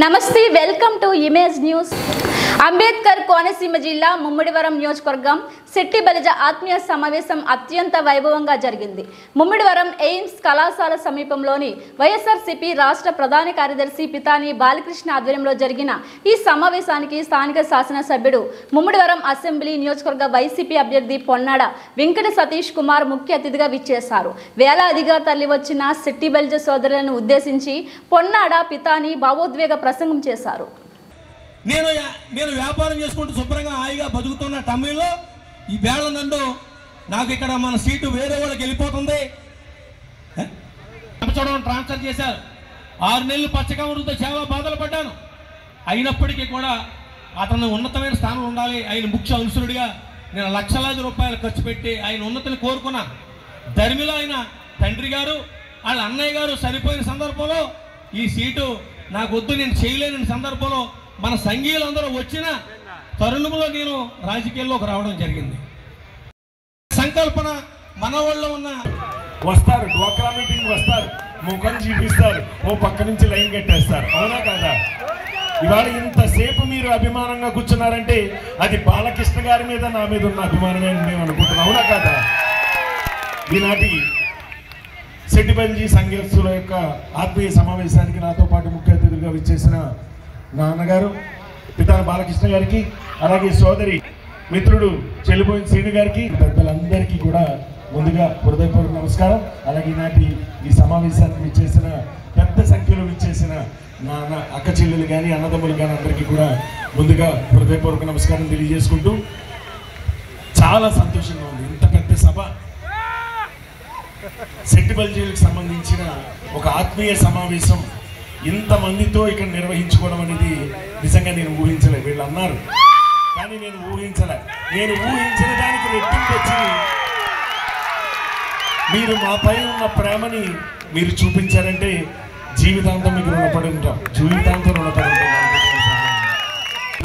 నమస్తే welcome to image news. Ambedkar Konaseema జిల్లా ముమ్మిడివరం నియోజకవర్గం శెట్టి బలిజ ఆత్మీయ సమావేశం అత్యంత వైభవంగా జరిగింది. ముమ్మిడివరం ఎయిమ్స్ కళాశాల సమీపంలోని వైఎస్ఆర్సీపీ రాష్ట్ర ప్రధాన కార్యదర్శి పితాని బాలకృష్ణ ఆధ్వర్యంలో జరిగిన ఈ సమావేశానికి స్థానిక శాసనసభ్యుడు ముమ్మిడివరం అసెంబ్లీ నియోజకవర్గ వైసీపీ అభ్యర్థి పొన్నాడ వెంకట సతీష్ కుమార్ ముఖ్య అతిథిగా విచ్చేశారు. వేలాదిగా తరలివచ్చిన శెట్టి బలిజ సోదరులను ఉద్దేశించి పొన్నాడ పితాని భావోద్వేగ ప్రసంగం చేశారు. నేను వ్యాపారం చేసుకుంటూ శుభ్రంగా హాయిగా బతుకుతున్న టైంలో ఈ వేళ నన్ను నాకు ఇక్కడ మన సీటు వేరే వాళ్ళకి వెళ్ళిపోతుంది ట్రాన్స్ఫర్ చేశారు. 6 నెలలు పచ్చకమరుతో చాలా బాధలు పడ్డాను. అయినప్పటికీ కూడా అతను ఉన్నతమైన స్థానం ఉండాలి, ఆయన ముఖ్య అనుసరుడిగా నేను లక్షలాది రూపాయలు ఖర్చు పెట్టి ఆయన ఉన్నతిని కోరుకున్నాను. ధర్మిలో ఆయన తండ్రి గారు వాళ్ళ అన్నయ్య గారు సరిపోయిన సందర్భంలో ఈ సీటు నాకు వద్దు, నేను చేయలేని సందర్భంలో మన సంఘీయులందరూ వచ్చిన తరుణంలో నేను రాజకీయాల్లోకి రావడం జరిగింది. సంకల్పన మన వాళ్ళు ఉన్న వస్తారు, డ్వాక్రా మీటింగ్ వస్తారు, ముఖం చూపిస్తారు, ఓ పక్క నుంచి లైన్ కట్టేస్తారు. అవునా కాదా? ఇవాళ ఇంతసేపు మీరు అభిమానంగా కూర్చున్నారంటే అది బాలకృష్ణ గారి మీద నా మీద ఉన్న అభిమానమే మేము అనుకుంటున్నాం. అవునా కాదా? ఈనాటి శెట్టి బలిజ సంఘస్థుల యొక్క ఆత్మీయ సమావేశానికి నాతో పాటు ముఖ్య అతిథులుగా విచ్చేసిన నా అన్నగారు పితాని బాలకృష్ణ గారికి, అలాగే సోదరి మిత్రుడు చెల్లిపోయిన శ్రీను గారికి, పెద్దలందరికీ కూడా ముందుగా హృదయపూర్వక నమస్కారం. అలాగే ఈనాటి ఈ సమావేశానికి విచ్చేసిన పెద్ద సంఖ్యలో విచ్చేసిన నా అక్క చెల్లెలు కానీ అన్నదమ్ములు కానీ అందరికీ కూడా ముందుగా హృదయపూర్వక నమస్కారం తెలియజేసుకుంటూ చాలా సంతోషంగా ఉంది. ఇంత పెద్ద సభ శెట్టి బలిజలకు సంబంధించిన ఒక ఆత్మీయ సమావేశం ఇంతమందితో ఇక్కడ నిర్వహించుకోవడం అనేది నిజంగా నేను ఊహించలే. వీళ్ళు అన్నారు కానీ నేను ఊహించలే. నేను ఊహించిన దానికి రెట్టింపు వచ్చి మీరు మాపై ఉన్న ప్రేమని మీరు చూపించారంటే జీవితాంతం మీకు రుణపడి ఉంటాం, జీవితాంతం రుణపడి ఉంటాం.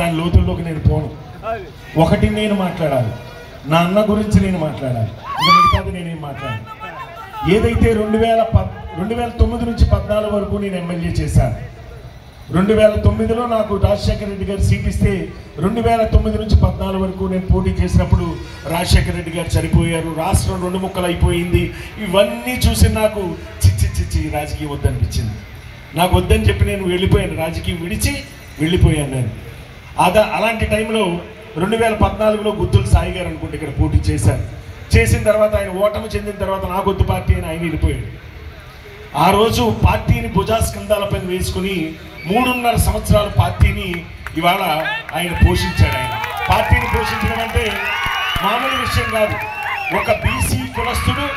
దాని లోతుల్లోకి నేను పోను. ఒకటి నేను మాట్లాడాలి, నా అన్న గురించి నేను మాట్లాడాలి, ఇంకా మిగతాది నేనేం మాట్లాడాలి. ఏదైతే 2009 నుంచి 14 వరకు నేను ఎమ్మెల్యే చేశాను. 2009లో నాకు రాజశేఖర రెడ్డి గారు సీట్ ఇస్తే 2009 నుంచి 14 వరకు నేను పోటీ చేసినప్పుడు రాజశేఖర రెడ్డి గారు చనిపోయారు, రాష్ట్రం 2 ముక్కలు అయిపోయింది. ఇవన్నీ చూసి నాకు చిచ్చి రాజకీయం వద్దనిపించింది. నాకు వద్దని చెప్పి నేను వెళ్ళిపోయాను, రాజకీయం విడిచి వెళ్ళిపోయాను నేను. అలాంటి టైంలో 2014లో గుత్తుల సాయి గారు అనుకుంటే ఇక్కడ పోటీ చేశాను. చేసిన తర్వాత ఆయన ఓటమి చెందిన తర్వాత నాకొద్దు పార్టీ అని ఆయన వెళ్ళిపోయాడు. ఆ రోజు పార్టీని భుజాస్కంధాలపై వేసుకుని 3.5 సంవత్సరాల పార్టీని ఇవాళ ఆయన పోషించాడు. ఆయన పార్టీని పోషించడం అంటే మామూలు విషయం కాదు. ఒక బీసీ కులస్తుడు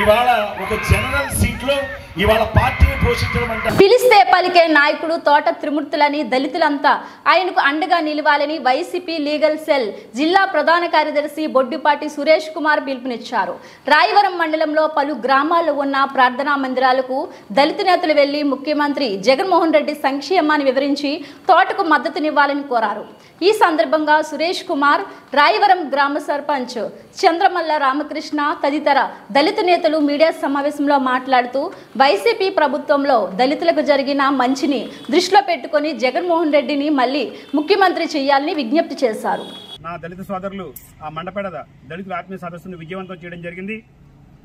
ఇవాళ ఒక జనరల్ సీట్లో ఇవాళ పార్టీని పోషించడం అంటే పిలిస్తే పలికే నాయకుడు తోట త్రిమూర్తులని దళితులంతా ఆయనకు అండగా నిలవాలని వైసీపీ లీగల్ సెల్ జిల్లా ప్రధాన కార్యదర్శి బొడ్డిపాటి సురేష్ కుమార్ పిలుపునిచ్చారు. రాయవరం మండలంలో పలు గ్రామాల్లో ఉన్న ప్రార్థనా మందిరాలకు దళిత నేతలు వెళ్లి ముఖ్యమంత్రి జగన్మోహన్ రెడ్డి సంక్షేమాన్ని వివరించి తోటకు మద్దతునివ్వాలని కోరారు. ఈ సందర్భంగా సురేష్ కుమార్, రాయవరం గ్రామ సర్పంచ్ చంద్రమల్ల రామకృష్ణ తదితర దళిత నేతలు మీడియా సమావేశంలో మాట్లాడుతూ వైసీపీ ప్రభుత్వంలో దళితులకు జరిగిన మంచిని దృష్టిలో పెట్టుకుని జగన్మోహన్ రెడ్డిని మళ్లీ ముఖ్యమంత్రి చేయాలని విజ్ఞప్తి చేశారు. నా దళిత సోదరులు ఆ మండపేడ దళితుల ఆత్మీయ సదస్సును విజయవంతం చేయడం జరిగింది.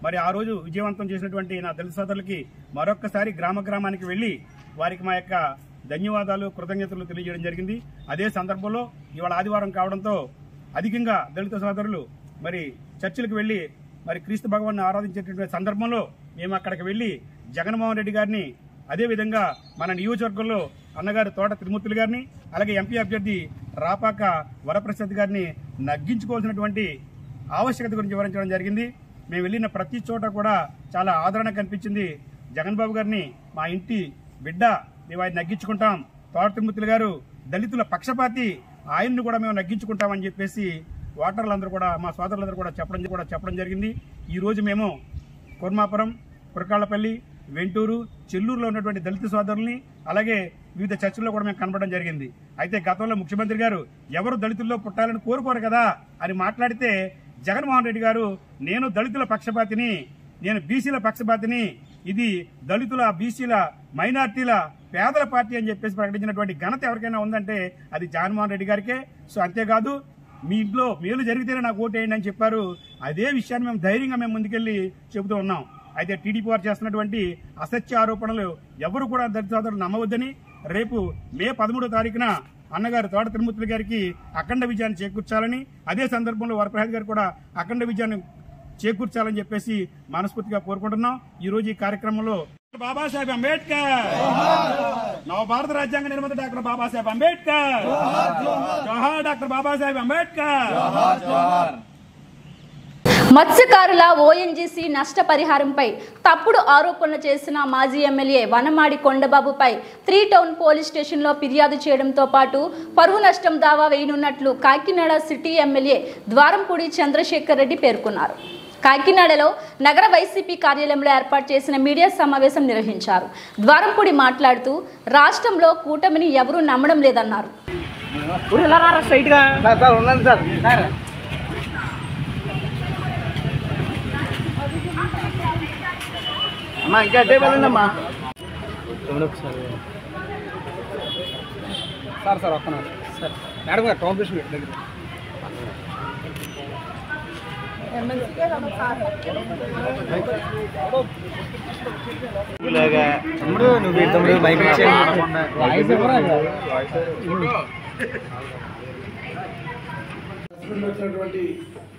మరి ఆ రోజు విజయవంతం చేసినటువంటి నా దళిత సోదరులకి మరొక్కసారి గ్రామానికి వెళ్లి వారికి మా యొక్క ధన్యవాదాలు, కృతజ్ఞతలు తెలియజేయడం జరిగింది. అదే సందర్భంలో ఇవాళ ఆదివారం కావడంతో అధికంగా దళిత సోదరులు మరి చర్చిలకు వెళ్లి మరి క్రీస్తు భగవాన్ని ఆరాధించేటువంటి సందర్భంలో మేము అక్కడికి వెళ్లి జగన్మోహన్ రెడ్డి గారిని, అదేవిధంగా మన నియోజకవర్గంలో అన్నగారు తోట త్రిమూర్తులు గారిని, అలాగే ఎంపీ అభ్యర్థి రాపాక వరప్రసాద్ గారిని నగ్గించుకోవాల్సినటువంటి ఆవశ్యకత గురించి వివరించడం జరిగింది. మేము వెళ్ళిన ప్రతి చోట కూడా చాలా ఆదరణ కనిపించింది. జగన్ బాబు గారిని మా ఇంటి బిడ్డ, మేము ఆయన నగ్గించుకుంటాం, తోట త్రిమూర్తులు గారు దళితుల పక్షపాతి, ఆయన్ని కూడా మేము నగ్గించుకుంటామని చెప్పేసి ఓటర్లందరూ కూడా, మా సోదరులందరూ కూడా చెప్పడం జరిగింది. ఈరోజు మేము కొర్మాపురం, కురకాళ్లపల్లి, వెంటూరు, చెల్లూరులో ఉన్నటువంటి దళిత సోదరుల్ని, అలాగే వివిధ చర్చల్లో కూడా మేము కనబడడం జరిగింది. అయితే గతంలో ముఖ్యమంత్రి గారు ఎవరు దళితుల్లో పుట్టాలని కోరుకోరు కదా అని మాట్లాడితే జగన్మోహన్ రెడ్డి గారు నేను దళితుల పక్షపాతిని, నేను బీసీల పక్షపాతిని, ఇది దళితుల, బీసీల, మైనార్టీల పేదల పార్టీ అని చెప్పేసి ప్రకటించినటువంటి ఘనత ఎవరికైనా ఉందంటే అది జగన్మోహన్ రెడ్డి గారికే. సో అంతేకాదు మీ ఇంట్లో మేలు జరిగితేనే నాకు ఓటేయండి అని చెప్పారు. అదే విషయాన్ని మేము ధైర్యంగా ముందుకెళ్లి చెబుతూ ఉన్నాం. అయితే టీడీపీ వారు చేస్తున్నటువంటి అసత్య ఆరోపణలు ఎవరు కూడా దళిత సోదరులు నమ్మవద్దని, రేపు మే 13వ తారీఖున అన్నగారు తోట తిరుమూర్తులు గారికి అఖండ విజయాన్ని చేకూర్చాలని, అదే సందర్భంలో వరప్రసాద్ గారు కూడా అఖండ విజయాన్ని చేకూర్చాలని చెప్పేసి మనస్ఫూర్తిగా కోరుకుంటున్నాం. ఈ రోజు ఈ కార్యక్రమంలో బాబాసాహెబ్ అంబేద్కర్, నవభారత రాజ్యాంగ నిర్మాత డాక్టర్ బాబాసాహెబ్ అంబేద్కర్, జోహార్ డాక్టర్ బాబాసాహెబ్ అంబేద్కర్. మత్స్యకారుల ఓఎన్జీసీ నష్టపరిహారంపై తప్పుడు ఆరోపణలు చేసిన మాజీ ఎమ్మెల్యే వనమాడి కొండబాబుపై 3 టౌన్ పోలీస్ స్టేషన్లో ఫిర్యాదు చేయడంతో పాటు పరువు నష్టం దావా వేయనున్నట్లు కాకినాడ సిటీ ఎమ్మెల్యే ద్వారంపూడి చంద్రశేఖర్ రెడ్డి పేర్కొన్నారు. కాకినాడలో నగర వైసీపీ కార్యాలయంలో ఏర్పాటు చేసిన మీడియా సమావేశం నిర్వహించారు. ద్వారంపూడి మాట్లాడుతూ రాష్ట్రంలో కూటమిని ఎవరూ నమ్మడం లేదన్నారు. వచ్చినటువంటి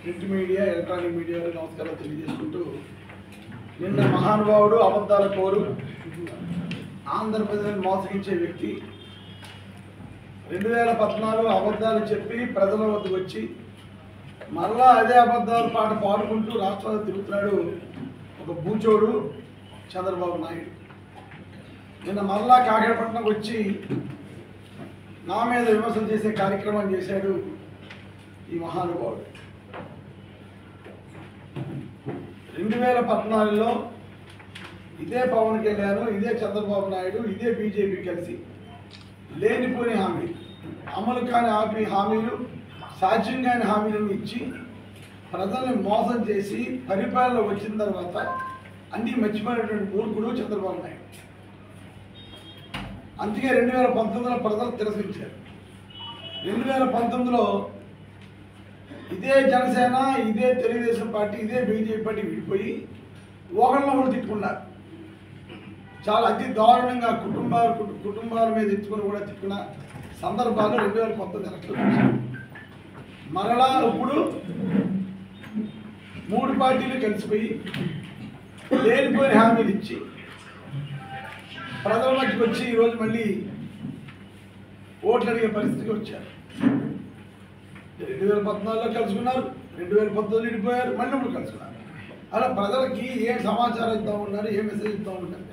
ప్రింట్ మీడియా, ఎలక్ట్రానిక్ మీడియాలో నమస్కారాలు తెలియజేసుకుంటూ, నిన్న మహానుభావుడు, అబద్ధాల కోరు, ఆంధ్రప్రదేశ్ మోసగించే వ్యక్తి 2014 అబద్ధాలు చెప్పి ప్రజల వద్దకు వచ్చి మరలా అదే అబద్ధాల పాట పాడుకుంటూ రాష్ట్రాలు తిరుగుతున్నాడు ఒక బూచోడు చంద్రబాబు నాయుడు. నిన్న మరలా కాకినాడపట్నంకి వచ్చి నా మీద విమర్శలు చేసే కార్యక్రమం చేశాడు ఈ మహానుభావుడు. 2014లో ఇదే పవన్ కళ్యాణ్, ఇదే చంద్రబాబు నాయుడు, ఇదే బీజేపీ కలిసి లేనిపోని హామీ, అమలు కాని హామీలు, సాధ్యం కాని హామీలను ఇచ్చి ప్రజల్ని మోసం చేసి పరిపాలన వచ్చిన తర్వాత అన్నీ మర్చిపోయినటువంటి మూర్ఖుడు చంద్రబాబు నాయుడు. అందుకే 2019లో ప్రజలు తిరస్కరించారు. 2019లో ఇదే జనసేన, ఇదే తెలుగుదేశం పార్టీ, ఇదే బీజేపీ పార్టీ విడిపోయి ఒకరినొకరు తిట్టుకున్నారు. చాలా అతి దారుణంగా కుటుంబాల మీద ఎత్తుకుని కూడా తిట్టుకున్న సందర్భాలు 2019 ఎలక్షన్లు చూశారు. మరలా ఇప్పుడు 3 పార్టీలు కలిసిపోయి లేనిపోయిన హామీలు ఇచ్చి ప్రజల మధ్యకి వచ్చి ఈరోజు మళ్ళీ ఓట్లు అడిగే పరిస్థితికి వచ్చారు. 2014లో కలుసుకున్నారు, 2019లో విడిపోయారు, మళ్ళీ ఇప్పుడు కలుసుకున్నారు. అలా ప్రజలకి ఏం సమాచారం ఇద్దాం ఉన్నారు, ఏ మెసేజ్ ఇద్దాం ఉన్నారు.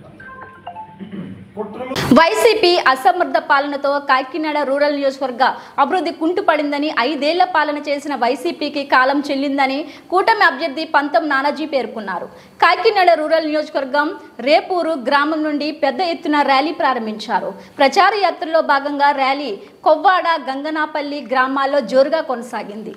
వైసీపీ అసమర్థ పాలనతో కాకినాడ రూరల్ నియోజకవర్గ అభివృద్ధి కుంటుపడిందని, 5 ఏళ్ల పాలన చేసిన వైసీపీకి కాలం చెల్లిందని కూటమి అభ్యర్థి పంతం నానాజీ పేర్కొన్నారు. కాకినాడ రూరల్ నియోజకవర్గం రేపూరు గ్రామం నుండి పెద్ద ఎత్తున ర్యాలీ ప్రారంభించారు. ప్రచార యాత్రలో భాగంగా ర్యాలీ కొవ్వాడ, గంగనాపల్లి గ్రామాల్లో జోరుగా కొనసాగింది.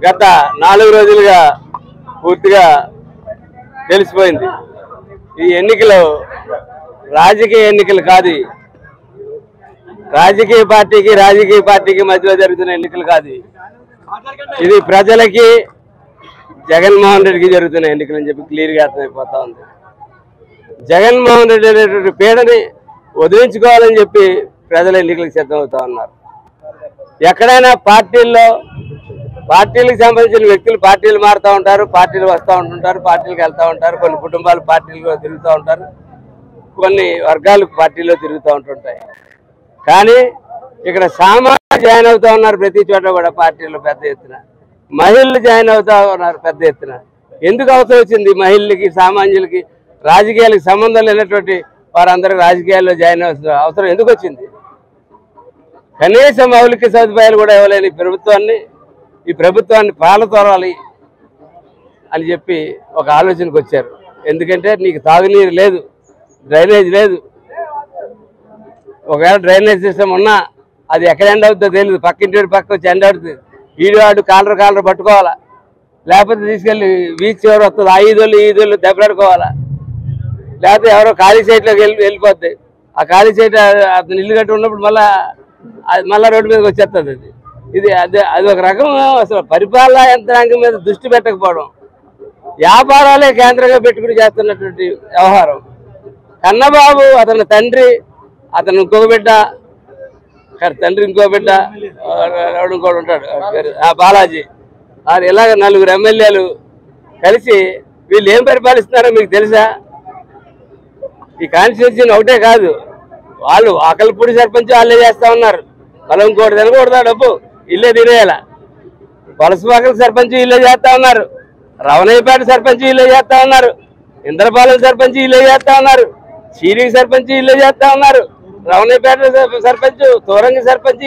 గత 4 రోజులుగా పూర్తిగా తెలిసిపోయింది. ఈ ఎన్నికలు రాజకీయ ఎన్నికలు కాదు, రాజకీయ పార్టీకి మధ్యలో జరుగుతున్న ఎన్నికలు కాదు. ఇది ప్రజలకి, జగన్మోహన్ రెడ్డికి జరుగుతున్న ఎన్నికలు అని చెప్పి క్లియర్గా అర్థమైపోతా ఉంది. జగన్మోహన్ రెడ్డి అనేటువంటి పీడని వదిలించుకోవాలని చెప్పి ప్రజల ఎన్నికలకు సిద్ధమవుతా ఉన్నారు. ఎక్కడైనా పార్టీలకు సంబంధించిన వ్యక్తులు పార్టీలు మారుతూ ఉంటారు, పార్టీలు వస్తూ ఉంటుంటారు, పార్టీలకు వెళ్తూ ఉంటారు. కొన్ని కుటుంబాలు పార్టీలు తిరుగుతూ ఉంటారు, కొన్ని వర్గాలు పార్టీలో తిరుగుతూ ఉంటుంటాయి. కానీ ఇక్కడ సామాన్యులు జాయిన్ అవుతూ ఉన్నారు ప్రతి చోట కూడా పార్టీలో పెద్ద ఎత్తున. మహిళలు జాయిన్ అవుతా ఉన్నారు పెద్ద ఎత్తున. ఎందుకు అవసరం వచ్చింది? మహిళలకి, సామాన్యులకి, రాజకీయాలకు సంబంధం లేనటువంటి వారందరూ రాజకీయాల్లో జాయిన్ అవసరం ఎందుకు వచ్చింది? కనీస మౌలిక సదుపాయాలు కూడా ఇవ్వలేని ఈ ప్రభుత్వాన్ని పాలతోరాలి అని చెప్పి ఒక ఆలోచనకు వచ్చారు. ఎందుకంటే నీకు తాగునీరు లేదు, డ్రైనేజ్ లేదు. ఒకవేళ డ్రైనేజ్ సిస్టమ్ ఉన్నా అది ఎక్కడ ఎండ్ అవుతుందో తెలియదు. పక్కింటి పక్క వచ్చి ఎండ్ అవుతుంది. ఈడు కాలర్ పట్టుకోవాలా, లేకపోతే తీసుకెళ్ళి బీచ్ ఎవరు వస్తుంది, ఆ ఈదులు దెబ్బలాడుకోవాలా, లేకపోతే ఎవరో ఖాళీ సైట్లోకి వెళ్ళిపోద్ది. ఆ ఖాళీ సైట్ అతను ఇల్లు కట్టి ఉన్నప్పుడు మళ్ళా రోడ్డు మీదకి వచ్చేస్తుంది. అది ఒక రకం. అసలు పరిపాలనా యంత్రాంగం మీద దృష్టి పెట్టకపోవడం, వ్యాపారాలే కేంద్రంగా పెట్టుకుని చేస్తున్నటువంటి వ్యవహారం. కన్నబాబు, అతని తండ్రి, అతను ఇంకొక బిడ్డ, ఇంకోటి ఉంటాడు బాలాజీ, ఇలాగ 4 ఎమ్మెల్యేలు కలిసి వీళ్ళు ఏం పరిపాలిస్తున్నారో మీకు తెలుసా? ఈ కాన్స్టిట్యూన్సీ ఒకటే కాదు, వాళ్ళు ఆకలిపూడి సర్పంచ్ వాళ్ళే చేస్తా ఉన్నారు. మనం ఇంకోటి తినకూడదా డబ్బు, ఇల్లే తినేయాల. వలసపాకల సర్పంచ్ వీళ్ళే చేస్తా ఉన్నారు. రవణయ్యపేట సర్పంచ్ వీళ్ళే చేస్తా ఉన్నారు. ఇంద్రపాలెం సర్పంచ్ వీళ్ళే చేస్తా ఉన్నారు. చీరికి సర్పంచ్ వీళ్ళే చేస్తా ఉన్నారు. రవణయ్యపేట సర్పంచ్, తోరంగి సర్పంచ్.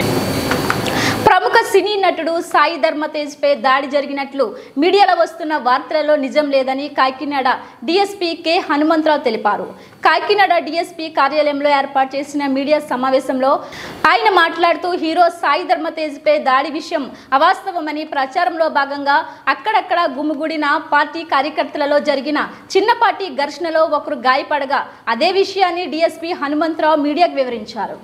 ప్రముఖ సినీ నటుడు సాయి ధర్మ తేజ్ పై దాడి జరిగినట్లు మీడియాలో వస్తున్న వార్తలలో నిజం లేదని కాకినాడ డీఎస్పీ కె హనుమంతరావు తెలిపారు. కాకినాడ డీఎస్పీ కార్యాలయంలో ఏర్పాటు చేసిన మీడియా సమావేశంలో ఆయన మాట్లాడుతూ, హీరో సాయి ధర్మ తేజ్ పై దాడి విషయం అవాస్తవమని, ప్రచారంలో భాగంగా అక్కడక్కడ గుమిగూడిన పార్టీ కార్యకర్తలలో జరిగిన చిన్నపాటి ఘర్షణలో ఒకరు గాయపడగా అదే విషయాన్ని డీఎస్పీ హనుమంతరావు మీడియాకు వివరించారు.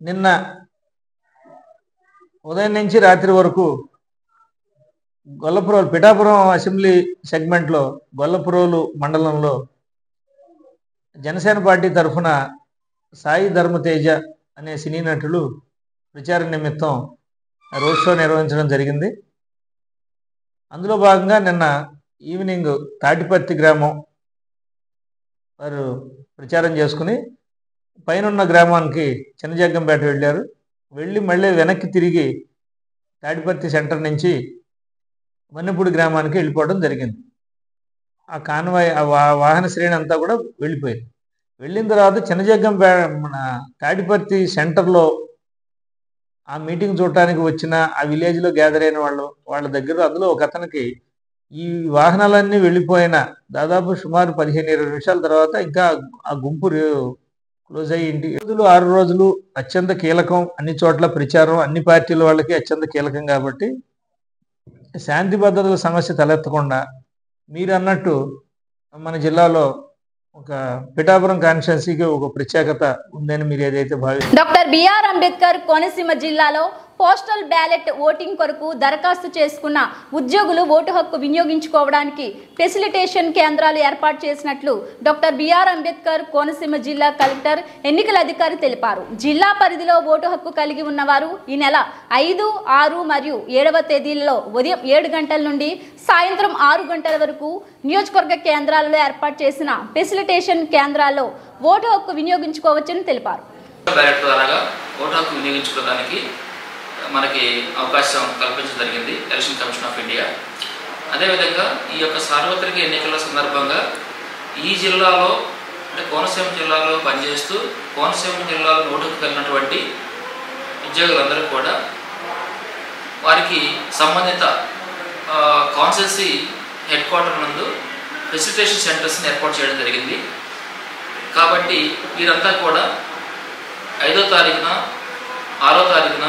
నిన్న ఉదయం నుంచి రాత్రి వరకు గొల్లపురోలు, పిఠాపురం అసెంబ్లీ సెగ్మెంట్లో గొల్లపురోలు మండలంలో జనసేన పార్టీ తరఫున సాయి ధర్మతేజ అనే సినీ నటులు ప్రచార నిమిత్తం రోడ్ షో నిర్వహించడం జరిగింది. అందులో భాగంగా నిన్న ఈవినింగ్ తాటిపర్తి గ్రామం వారు ప్రచారం చేసుకుని పైనున్న గ్రామానికి చిన్నజగ్గంపేట వెళ్ళారు. వెళ్ళి మళ్ళీ వెనక్కి తిరిగి తాడిపర్తి సెంటర్ నుంచి మన్నెపూడి గ్రామానికి వెళ్ళిపోవడం జరిగింది. ఆ కాన్వాయ్, ఆ వాహన శ్రేణి అంతా కూడా వెళ్ళిపోయింది. వెళ్ళిన తర్వాత చిన్నజగ్గంపేట తాడిపర్తి సెంటర్లో ఆ మీటింగ్ చూడటానికి వచ్చిన ఆ విలేజ్లో గ్యాదర్ అయిన వాళ్ళ దగ్గర అందులో ఒక అతనికి ఈ వాహనాలన్నీ వెళ్ళిపోయిన దాదాపు సుమారు 15-20 నిమిషాల తర్వాత ఇంకా ఆ గుంపు క్లోజ్ అయ్యి ఇంటికి 6 రోజులు అత్యంత కీలకం. అన్ని చోట్ల ప్రచారం అన్ని పార్టీల వాళ్ళకి అత్యంత కీలకం కాబట్టి శాంతి భద్రతల సమస్య తలెత్తకుండా మీరు అన్నట్టు మన జిల్లాలో ఒక పిఠాపురం కాన్స్టిట్యున్సీకి ఒక ప్రత్యేకత ఉందని మీరు ఏదైతే భావిస్తారు. డాక్టర్ బిఆర్ అంబేద్కర్ కోనసీమ జిల్లాలో పోస్టల్ బ్యాలెట్ ఓటింగ్ కొరకు దరఖాస్తు చేసుకున్న ఉద్యోగులు ఓటు హక్కు వినియోగించుకోవడానికి ఫెసిలిటేషన్ కేంద్రాలు ఏర్పాటు చేసినట్లు డాక్టర్ బిఆర్ అంబేద్కర్ కోనసీమ జిల్లా కలెక్టర్ ఎన్నికల అధికారి తెలిపారు. జిల్లా పరిధిలో ఓటు హక్కు కలిగి ఉన్నవారు ఈ నెల 5, 6 మరియు 7వ తేదీలలో ఉదయం 7 గంటల నుండి సాయంత్రం 6 గంటల వరకు నియోజకవర్గ కేంద్రాలలో ఏర్పాటు చేసిన ఫెసిలిటేషన్ కేంద్రాల్లో ఓటు హక్కు వినియోగించుకోవచ్చని తెలిపారు. బ్యాలెట్ ద్వారా ఓటు హక్కు వినియోగించుకోవడానికి మనకి అవకాశం కల్పించడం జరిగింది ఎలక్షన్ కమిషన్ ఆఫ్ ఇండియా. అదేవిధంగా ఈ యొక్క సార్వత్రిక ఎన్నికల సందర్భంగా ఈ జిల్లాలో, అంటే కోనసీమ జిల్లాలో పనిచేస్తూ కోనసీమ జిల్లాలో ఓటు హక్కు కలిగినటువంటి ఉద్యోగులందరూ కూడా వారికి సంబంధిత కాన్స్టిట్యున్సీ హెడ్ క్వార్టర్ నందు ఫెసిలిటేషన్ సెంటర్స్ని ఏర్పాటు చేయడం జరిగింది. కాబట్టి వీరంతా కూడా 5వ తారీఖున, 6వ తారీఖున,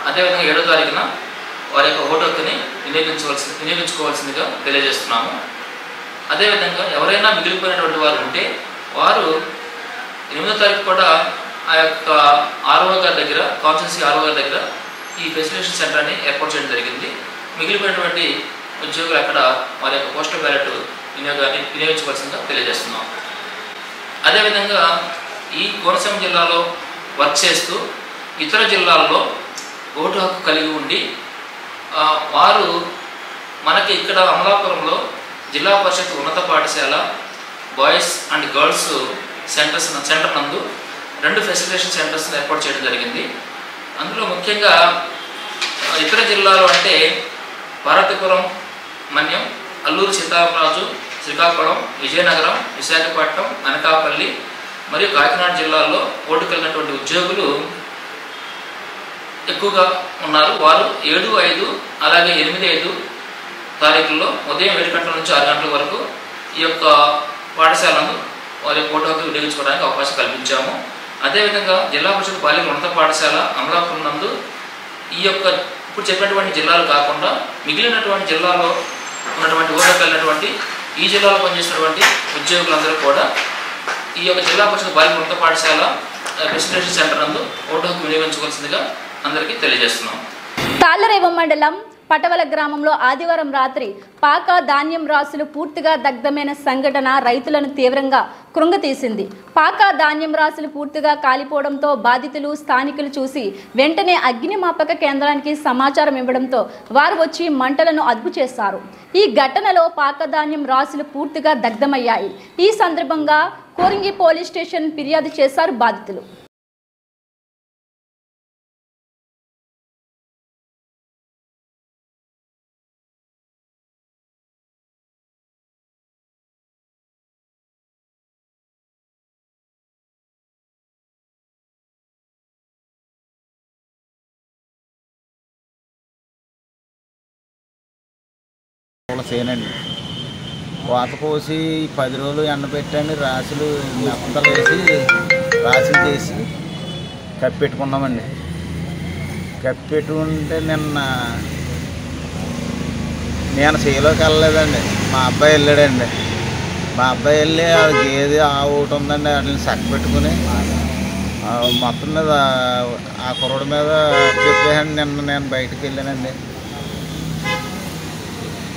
అదేవిధంగా 7వ తారీఖున వారి యొక్క ఓటు హక్కుని వినియోగించుకోవాల్సిందిగా తెలియజేస్తున్నాము. అదేవిధంగా ఎవరైనా మిగిలిపోయినటువంటి వారు ఉంటే వారు 8వ తారీఖు కూడా ఆ యొక్క ఆర్ఓ గారి దగ్గర, కాన్స్టిట్యున్సీ ఆర్ఓ గారి దగ్గర ఈ ఫెసిలిటేషన్ సెంటర్ని ఏర్పాటు చేయడం జరిగింది. మిగిలిపోయినటువంటి ఉద్యోగులు అక్కడ వారి యొక్క పోస్టల్ బ్యాలెట్ వినియోగించుకోవాల్సిందిగా తెలియజేస్తున్నాం. అదేవిధంగా ఈ కోనసీమ జిల్లాలో వర్క్ చేస్తూ ఇతర జిల్లాల్లో ఓటు హక్కు కలిగి ఉండి వారు మనకి ఇక్కడ అమలాపురంలో జిల్లా పరిషత్ ఉన్నత పాఠశాల బాయ్స్ అండ్ గర్ల్స్ సెంటర్ నందు 2 ఫెసిలిటేషన్ సెంటర్స్ ఏర్పాటు చేయడం జరిగింది. అందులో ముఖ్యంగా ఇతర జిల్లాలు అంటే భారతపురం, మన్యం, అల్లూరు సీతారామరాజు, శ్రీకాకుళం, విజయనగరం, విశాఖపట్నం, అనకాపల్లి మరియు కాకినాడ జిల్లాల్లో ఓటుకెళ్ళినటువంటి ఉద్యోగులు ఎక్కువగా ఉన్నారు. వారు 7-5 అలాగే 8-5 తారీఖుల్లో ఉదయం 7 గంటల నుంచి 6 గంటల వరకు ఈ యొక్క పాఠశాలను వారి ఓటు హక్కు వినియోగించుకోవడానికి అవకాశం కల్పించాము. అదేవిధంగా జిల్లా పరిషత్ బాలికల ఉన్నత పాఠశాల అమలాపురం నందు ఈ యొక్క ఇప్పుడు చెప్పినటువంటి జిల్లాలు కాకుండా మిగిలినటువంటి జిల్లాలో ఉన్నటువంటి ఓటు వెళ్ళినటువంటి ఈ జిల్లాలో పనిచేసినటువంటి ఉద్యోగులందరూ కూడా ఈ యొక్క జిల్లా పరిషత్ బాలికల ఉన్నత పాఠశాల ఫెసిలిటేషన్ సెంటర్ నందు ఓటు హక్కు వినియోగించుకోవాల్సిందిగా అందరికీ తెలియజేస్తున్నాం. తాళ్లరేవు మండలం పటవల గ్రామంలో ఆదివారం రాత్రి పాక ధాన్యం రాసులు పూర్తిగా దగ్ధమైన సంఘటన రైతులను తీవ్రంగా కృంగతీసింది. పాక ధాన్యం రాసులు పూర్తిగా కాలిపోవడంతో బాధితులు స్థానికులు చూసి వెంటనే అగ్నిమాపక కేంద్రానికి సమాచారం ఇవ్వడంతో వారు వచ్చి మంటలను అదుపు చేశారు. ఈ ఘటనలో పాక ధాన్యం రాసులు పూర్తిగా దగ్ధమయ్యాయి. ఈ సందర్భంగా కోరింగి పోలీస్ స్టేషన్ ఫిర్యాదు చేశారు బాధితులు. సేనండి వాత పోసి 10 రోజులు ఎండబెట్టండి, రాసులు మెత్తలు వేసి రాసులు చేసి కప్పెట్టుకున్నామండి. కప్పెట్టుకుంటే నేను చేలోకి వెళ్ళలేదండి, మా అబ్బాయి వెళ్ళాడండి. మా అబ్బాయి వెళ్ళి గేదె ఆవు ఒకటి ఉందండి, వాటిని చక్క పెట్టుకుని మొత్తం మీద ఆ కుర్రోడి మీద చెప్పేయండి. నేను బయటకు వెళ్ళానండి.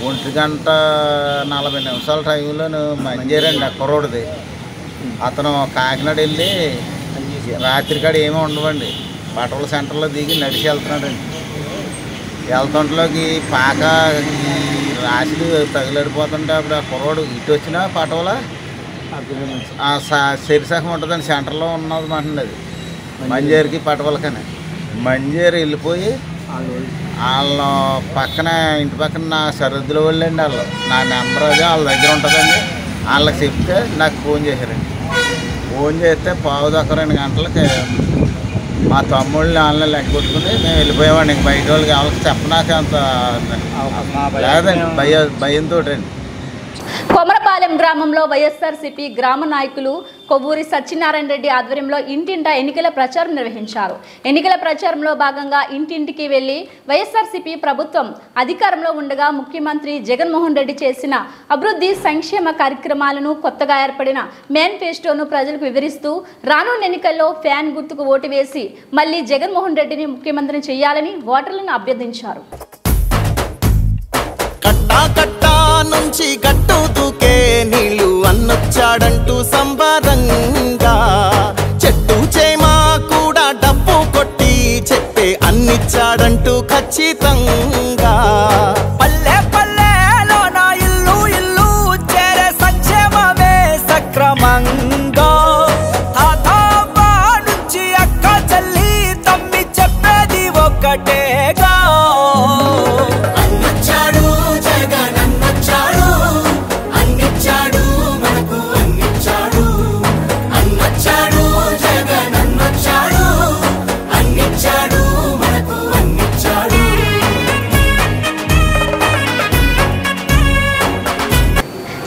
1:40 టైంలో మంజేరండి ఆ కుర్రోడిది. అతను కాకినాడ వెళ్ళి రాత్రి కాడ ఏమీ ఉండవండి, పటవల సెంటర్లో దిగి నడిచి వెళ్తున్నాడండి. వెళ్తుంటలోకి పాక రాశులు తగిలడిపోతుంటే అప్పుడు ఆ కుర్రోడు ఇటు వచ్చినా పటవల శరీసకం ఉంటుందండి, సెంటర్లో ఉన్నది అంటుంది. అది మంజేరికి పటవలకని మంజేరు వెళ్ళిపోయి వాళ్ళ పక్కన ఇంటి పక్కన నా సరిహద్దుల వాళ్ళు అండి. వాళ్ళు నా నెంబర్ అది వాళ్ళ దగ్గర ఉంటుందండి. వాళ్ళకి చెప్తే నాకు ఫోన్ చేశారండి. ఫోన్ చేస్తే 2:15 గంటలకి మా తమ్ముళ్ళని వాళ్ళని లెక్క కొట్టుకుని మేము వెళ్ళిపోయామండి. ఇంక బయట వాళ్ళకి వాళ్ళకి చెప్పనాక అంత లేదండి, భయంతో అండి. కొమరపాలెం గ్రామంలో వైఎస్ఆర్సీపీ గ్రామ నాయకులు కొవ్వూరి సత్యనారాయణ రెడ్డి ఆధ్వర్యంలో ఇంటింటా ఎన్నికల ప్రచారం నిర్వహించారు. ఎన్నికల ప్రచారంలో భాగంగా ఇంటింటికి వెళ్లి వైఎస్ఆర్సీపీ ప్రభుత్వం అధికారంలో ఉండగా ముఖ్యమంత్రి జగన్మోహన్ రెడ్డి చేసిన అభివృద్ధి సంక్షేమ కార్యక్రమాలను, కొత్తగా ఏర్పడిన మేనిఫెస్టోను ప్రజలకు వివరిస్తూ రానున్న ఎన్నికల్లో ఫ్యాన్ గుర్తుకు ఓటు వేసి మళ్లీ జగన్మోహన్ రెడ్డిని ముఖ్యమంత్రిని చేయాలని ఓటర్లను అభ్యర్థించారు. కట్టా నుంచి గట్టు దూకే నీళ్ళు అన్నొచ్చాడంటూ సంబరంగా చెట్టు చేమా కూడా డబ్బు కొట్టి చెప్పే అన్నిచ్చాడంటూ ఖచ్చితంగా పల్లె పల్లెలో నా ఇల్లు ఇల్లు చేరే సంక్షేమమే సక్రమంగా తాతాబా నుంచి అక్క చెల్లి తమ్మి చెప్పేది ఒక్కటేగా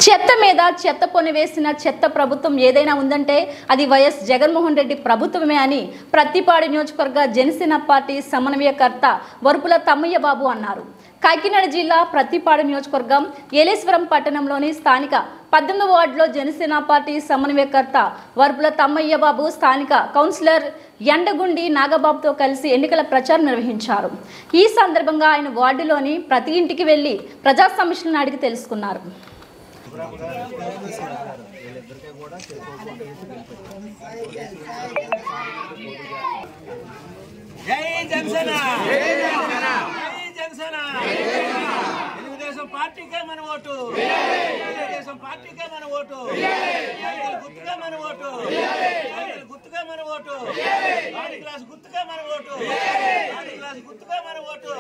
చెత్త మీద చెత్త పొని వేసిన చెత్త ప్రభుత్వం ఏదైనా ఉందంటే అది వైఎస్ జగన్మోహన్ రెడ్డి ప్రభుత్వమే అని ప్రత్తిపాడు నియోజకవర్గ జనసేన పార్టీ సమన్వయకర్త వరుపుల తమ్మయ్య బాబు అన్నారు. కాకినాడ జిల్లా ప్రత్తిపాడు నియోజకవర్గం ఏలేశ్వరం పట్టణంలోని స్థానిక 18వ వార్డులో జనసేన పార్టీ సమన్వయకర్త వరుపుల తమ్మయ్య బాబు స్థానిక కౌన్సిలర్ ఎండగుండి నాగబాబుతో కలిసి ఎన్నికల ప్రచారం నిర్వహించారు. ఈ సందర్భంగా ఆయన వార్డులోని ప్రతి ఇంటికి వెళ్లి ప్రజా సమస్యలను అడిగి తెలుసుకున్నారు. జై జనసేన, జనసేన, తెలుగుదేశం పార్టీకే మన ఓటు, తెలుగుదేశం పార్టీకే మన ఓటు, గుర్తుగా మన మన ఓటు గుర్తుగా మన ఓటు క్లాస్ గుర్తుగా మన ఓటు క్లాస్ గుర్తుగా మన ఓటు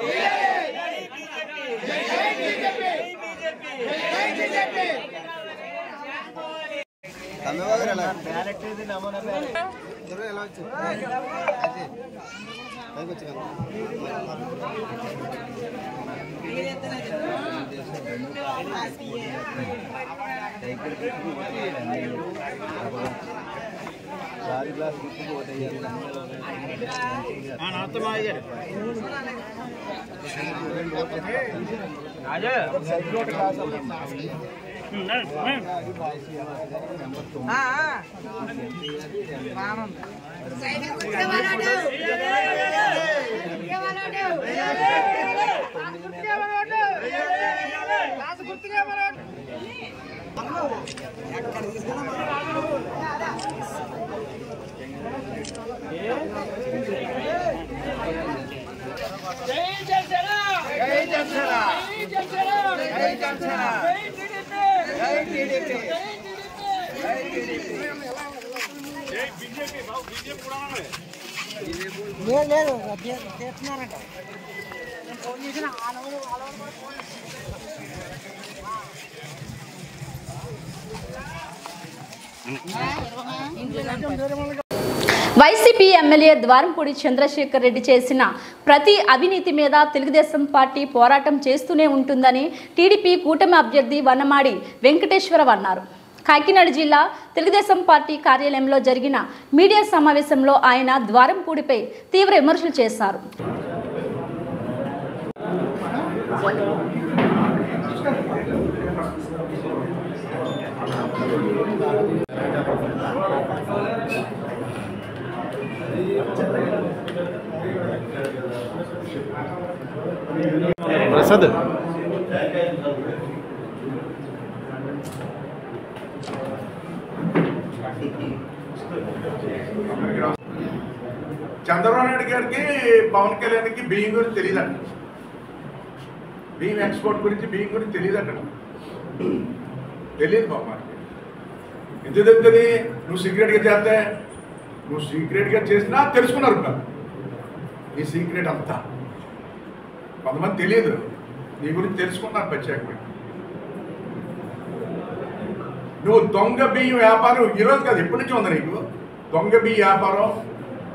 వైసీపీ ఎమ్మెల్యే ద్వారంపూడి చంద్రశేఖర్ రెడ్డి చేసిన ప్రతి అవినీతి మీద తెలుగుదేశం పార్టీ పోరాటం చేస్తూనే ఉంటుందని టీడీపీ కూటమి అభ్యర్థి వన్నమాడి వెంకటేశ్వరరావు అన్నారు. కాకినాడ జిల్లా తెలుగుదేశం పార్టీ కార్యాలయంలో జరిగిన మీడియా సమావేశంలో ఆయన ద్వారంపూడిపై తీవ్ర విమర్శలు చేశారు. ప్రసాద్ చంద్రబాబు నాయుడు గారికి పవన్ కళ్యాణ్కి బియ్యం గురించి తెలియదంట. బియ్యం ఎక్స్పోర్ట్ గురించి బియ్యం గురించి తెలియదంట. తెలియదు బాబు మనకి. ఎందుకు తెలుస్తుంది? నువ్వు సీక్రెట్గా చేస్తే నువ్వు సీక్రెట్గా చేసినా తెలుసుకున్నారు. ఈ సీక్రెట్ అంతా కొంతమంది తెలియదు. నీ గురించి తెలుసుకున్నారు ప్రత్యేకంగా. నువ్వు దొంగ బియ్యం వ్యాపారం ఈరోజు కాదు, ఎప్పటి నుంచి ఉంది నీకు దొంగ బియ్య వ్యాపారం.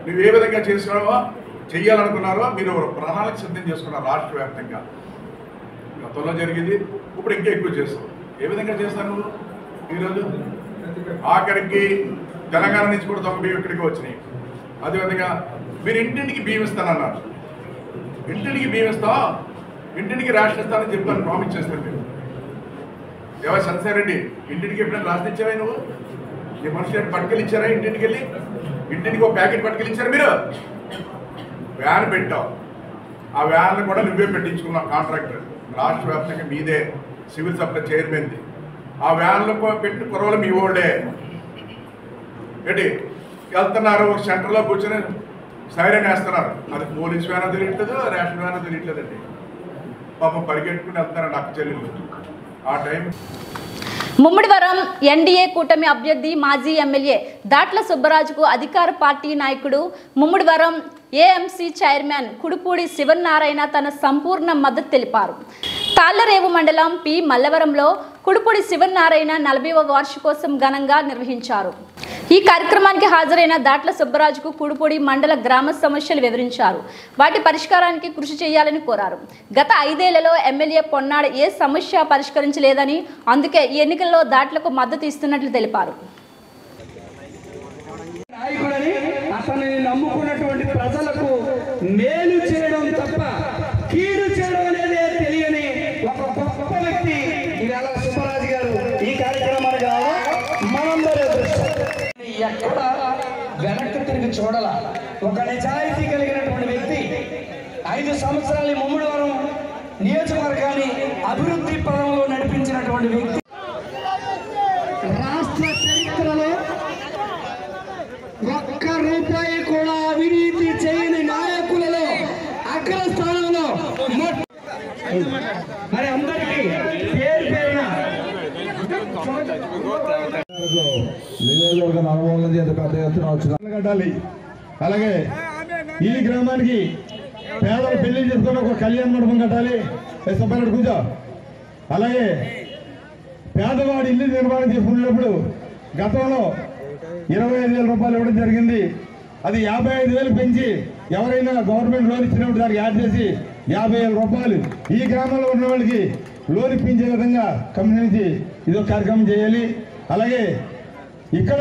నువ్వు ఏ విధంగా చేసినావో చెయ్యాలనుకున్నారో మీరు ప్రణాళిక సిద్ధం చేసుకున్నారు రాష్ట్ర వ్యాప్తంగా. గతంలో జరిగింది, ఇప్పుడు ఇంకా ఎక్కువ చేస్తావు. ఏ విధంగా చేస్తాను నువ్వు ఈరోజు? ఆఖరికి తెలంగాణ నుంచి కూడా దొంగ బియ్యం ఇక్కడికి వచ్చినాయి. అదేవిధంగా మీరు ఇంటింటికి బియ్యం ఇస్తానన్నారు. ఇంటింటికి బియ్యం ఇస్తాం, ఇంటింటికి రేషన్ ఇస్తానని చెప్పాను, ప్రామిస్ చేస్తాను. మీరు ఎవరు సంసార్ రెడ్డి ఇంటింటికి ఎప్పుడైనా రాసిన ఇచ్చారా నువ్వు? నీ మనుషులు పట్టుకెళ్ళి ఇచ్చారా? ఇంటింటికి వెళ్ళి ఇంటింటికి ఒక ప్యాకెట్ పట్టుకెళ్ళి ఇచ్చారు. మీరు వ్యాన్ పెట్టావు, ఆ వ్యాన్ కూడా నువ్వే పెట్టించుకున్నావు. కాంట్రాక్టర్ రాష్ట్ర వ్యాప్తంగా మీదే, సివిల్ సప్లై చైర్మన్ది. ఆ వ్యాన్లో పెట్టి కురవలు మీ ఓల్డే ఏంటి వెళ్తున్నారు. ఒక సెంటర్లో కూర్చొని సైరన్ వేస్తున్నారు. అది పోలీస్ వ్యాన్ తెలియట్లేదు, రేషన్ వ్యాన్ తెలియట్లేదండి. పాపం పరిగెట్టుకుని వెళ్తున్నారండి అక్క చెల్లెళ్ళు ఆ టైం. ముమ్మిడివరం ఎన్డీఏ కూటమి అభ్యర్థి మాజీ ఎమ్మెల్యే దాట్ల సుబ్బరాజుకు అధికార పార్టీ నాయకుడు ముమ్మిడివరం ఏఎంసీ చైర్మన్ కుడుపూడి శివనారాయణ తన సంపూర్ణ మద్దతు తెలిపారు. తాళ్లరేవు మండలం పి మల్లవరంలో కుడుపూడి శివనారాయణ 40వ వార్షికోత్సవం ఘనంగా నిర్వహించారు. ఈ కార్యక్రమానికి హాజరైన దాట్ల సుబ్బరాజుకు కుడుపూడి మండల గ్రామ సమస్యలు వివరించారు. వాటి పరిష్కారానికి కృషి చేయాలని కోరారు. గత 5 ఏళ్లలో ఎమ్మెల్యే పొన్నాడ ఏ సమస్య పరిష్కరించలేదని, అందుకే ఈ ఎన్నికల్లో దాట్లకు మద్దతు ఇస్తున్నట్లు తెలిపారు. నాయకుడని అతనిని నమ్ముకున్నటువంటి ప్రజలకు మేలు చేయడం తప్ప కీడు చేయడం అనేది తెలియని ఒక గొప్ప వ్యక్తి ఇవాళ సుబ్బరాజు గారు ఈ కార్యక్రమానికి మనందరూ ఎక్కడ వెనక్కి తిరిగి చూడాల. ఒక నిజాయితీ కలిగినటువంటి వ్యక్తి 5 సంవత్సరాలు ముమ్మిడివరం నియోజకవర్గాన్ని అభివృద్ధి పదంలో నడిపించినటువంటి వ్యక్తి. రాష్ట్ర చరిత్రలో ఒక్క రూపాయి కూడా అవినీతి చేయని నాయకులలో అగ్రస్థానంలో మరి అందరికీ పేరు పేరున నియోజకవర్గ నలుమూల నుంచి ఎంత పెద్ద ఎత్తున వచ్చిన కట్టాలి. అలాగే ఈ గ్రామానికి పేదలు పెళ్లి చేసుకుని ఒక కళ్యాణ మండపం కట్టాలి. సపరేట్ కూర్చో. అలాగే పేదవాడి ఇల్లు నిర్మాణం చేసుకునేటప్పుడు గతంలో 25,000 రూపాయలు ఇవ్వడం జరిగింది. అది 55,000 పెంచి ఎవరైనా గవర్నమెంట్ లోన్ ఇచ్చినప్పుడు దానికి యాడ్ చేసి 50,000 రూపాయలు ఈ గ్రామంలో ఉన్న వాళ్ళకి లోన్ ఇప్పించే విధంగా కమ్యూనిటీ ఇది ఒక కార్యక్రమం చేయాలి. అలాగే ఇక్కడ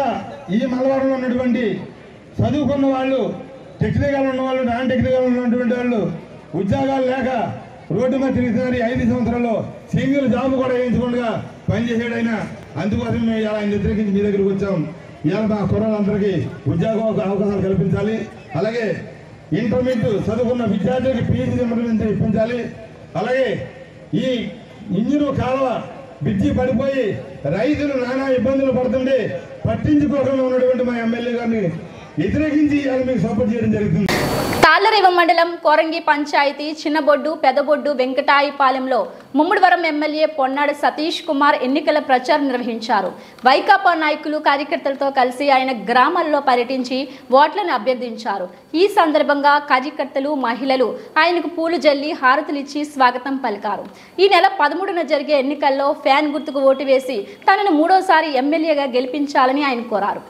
ఈ మలవరంలో ఉన్నటువంటి చదువుకున్న వాళ్ళు, టెక్నికల్ ఉన్న వాళ్ళు, నాన్ టెక్నికల్ ఉన్నటువంటి వాళ్ళు ఉద్యోగాలు లేక రోడ్డు మీద తిరుగుతున్నారు. 5 సంవత్సరాల్లో సింగిల్ జాబ్ కూడా వేయించకుండా పనిచేసాడైనా. అందుకోసం మేము ఇలా ఆయన వ్యతిరేకించి మీ దగ్గరికి వచ్చాం. ఇవాళ మా కుర్రాళ్ళందరికీ ఉద్యోగ అవకాశాలు కల్పించాలి. అలాగే ఇంటర్మీడియట్ చదువుకున్న విద్యార్థులకి PhD ఇప్పించాలి. అలాగే ఈ ఇంజిన్ కాలువ బ్రిడ్జి పడిపోయి రైతులు నానా ఇబ్బందులు పడుతుంటే పట్టించుకోకుండా ఉన్నటువంటి మా ఎమ్మెల్యే గారిని వ్యతిరేకించి ఇవాళ మీకు సపోర్ట్ చేయడం జరుగుతుంది. తాళ్లరేవ మండలం కోరంగి పంచాయతీ చిన్నబొడ్డు పెదబొడ్డు వెంకటాయిపాలెంలో ముమ్మడివరం ఎమ్మెల్యే పొన్నాడు సతీష్ కుమార్ ఎన్నికల ప్రచారం నిర్వహించారు. వైకాపా నాయకులు కార్యకర్తలతో కలిసి ఆయన గ్రామాల్లో పర్యటించి ఓట్లను అభ్యర్థించారు. ఈ సందర్భంగా కార్యకర్తలు, మహిళలు ఆయనకు పూలు జల్లి హారతులిచ్చి స్వాగతం పలికారు. ఈ నెల 13న జరిగే ఎన్నికల్లో ఫ్యాన్ గుర్తుకు ఓటు వేసి తనను 3వసారి ఎమ్మెల్యేగా గెలిపించాలని ఆయన కోరారు.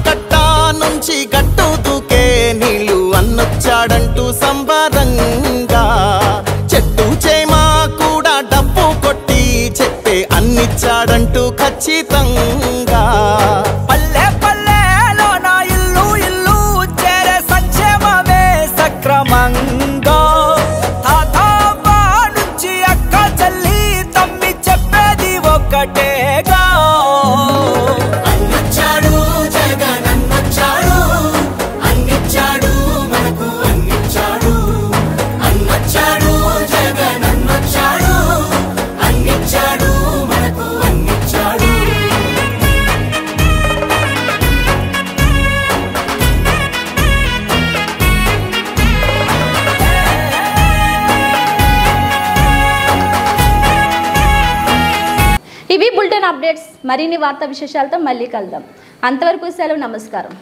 కట్టా నుంచి గట్టు దూకే నీళ్లు అన్నొచ్చాడంటూ సంబరంగా చెట్టు చేమా కూడా డబ్బు కొట్టి చెప్పే అన్నిచ్చాడంటూ ఖచ్చితంగా పల్లె పల్లెలో నా ఇల్లు ఇల్లు చేరే సంక్షేమమే సక్రమంగా తాతాబా నుంచి అక్క చెల్లి తమ్మి చెప్పేది ఒకటేగా ఇవి బులెటిన్ అప్డేట్స్. మరిన్ని వార్తా విశేషాలతో మళ్ళీ కలుద్దాం. అంతవరకు సెలవు. నమస్కారం.